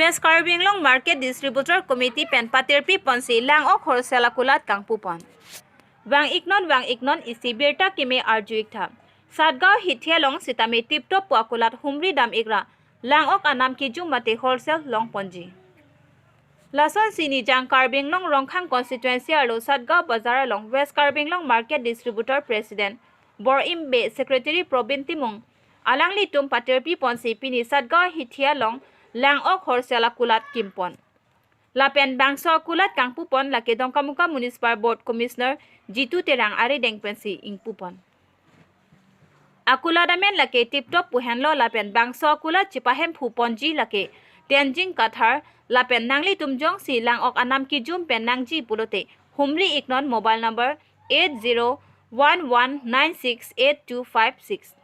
West Carbon Long Market Distributor Committee pen patirpi ponsi lang ok horsela kulat kang pupon. Wang iknon isibirta kime arjuik tha. Sadgaw hithialong sitame tiptop puakulat humri dam igra lang ok anam kijum mate wholesale long ponji. Lason sini jang Carbon Long Rongkhang constituency alo Sadgaw bazar along West Carbon Long Market Distributor President Bor Imbe Secretary Probin Timong alangli tum patirpi ponsi pini Sadgaw hithialong lang ok horsela kulat kimpon. Lapen bangso kulat kang pupon laki Dongkamuka Municipal Board Commissioner Jitu Terang ari dengpensi ing pupon. Akuladamen laki tiptop puhenlo lapen bangso kulat cipahem puponji laki Tianjin Kathar lapen nangli tumjong si lang ok anam kijum pen nangji pulote humli iknon mobile number 8011968256.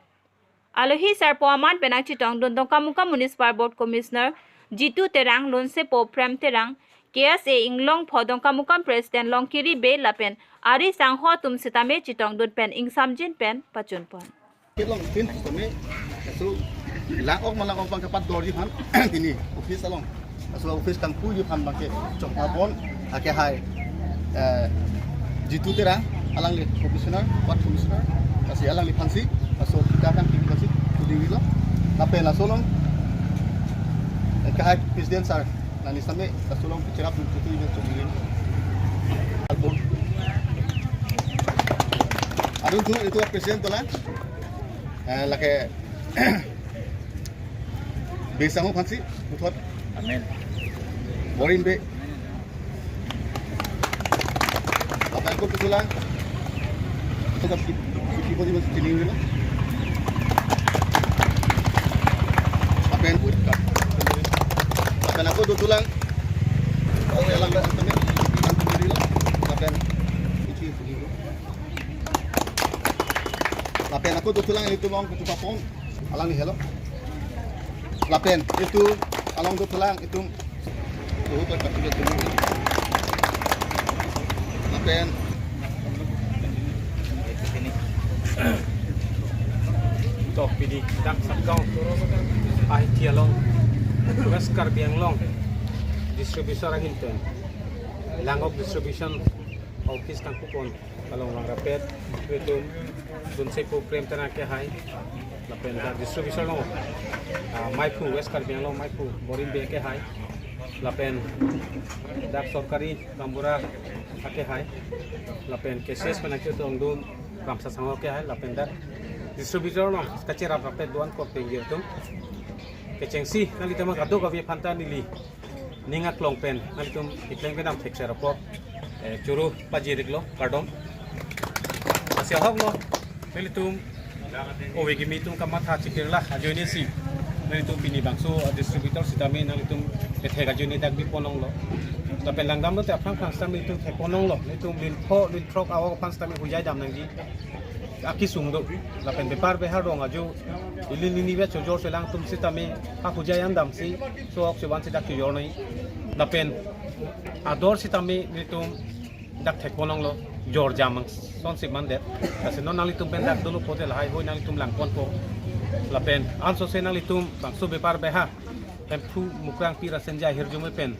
Alohi sarpoaman penang chitong Dongkamuka Municipal Board Commissioner Jitu Terang lonse po prem terang KSA inglong pho Dongkamuka President Longkiri be lapen ari sangho tum sitame chitong dun pen ing samjin pen pachun pon. Long tin tumi so lang ok malang pang kapat dori han tini office along so office kang pu yu han bangke chok abon ake hai Jitu Terang alang li commissioner what commissioner kasi alang li fansi so kita kan tinggal sih di wilo nape na solong kahit presiden sar nani same na solong picerap dulu ini cuma album adun tu itu presiden tu lah laki bisa mau fansi betul amin borin be apa aku kesulang tetap kita di sini wilo Lapen aku tutulang kalau yang nggak temen sendiri lah lapen itu lapen aku tutulang itu long ketupapon alang nih hello lapen itu alang tutulang itu terpakai itu lapen ini toh pilih dak Sadgaw hithialong West Carbon Long distribution Hinton langok distribution office kang kupon kalong lang rapet itu dun say po frame tanah ke hai lapen da distribution long maipu West Carbon Long maipu borin be ke hai lapen dak sorkari kambura ke hai lapen cases panakyo tong dun ramsa sango ke hai lapen da distributor long kacira rapet duan ko penggir tum kecengsi nali tema kado kavi phanta nili ninga klongpen nali tum itleng benam fixer po churu pajirik lo kardom asia hok lo nali tum owe gimi tum kamatha chikirla ajoni si nali tum bini bangso distributor sitami nali tum ethega joni dak bi ponong lo tapi langgam lo te apang phang sami tum the ponong lo nali tum lin pho lin trok awa phang sami hujai dam nangji aki sungdo lapen bepar behar dong aju ilin ini be chojor selang tum sitame ha hujayan dam si so ok sewan sidak chojor nai lapen ador sitame nitum dak thekponong lo jor jamang son sikman det kasi non nalitum pen dak dulu potel hai hoi nalitum langpon po lapen anso se nalitum bangso bepar beha empu mukrang pira senja hirjume pen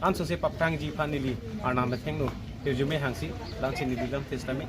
anso se paptang ji panili arnam thengno hirjume hangsi lang sini dilam testame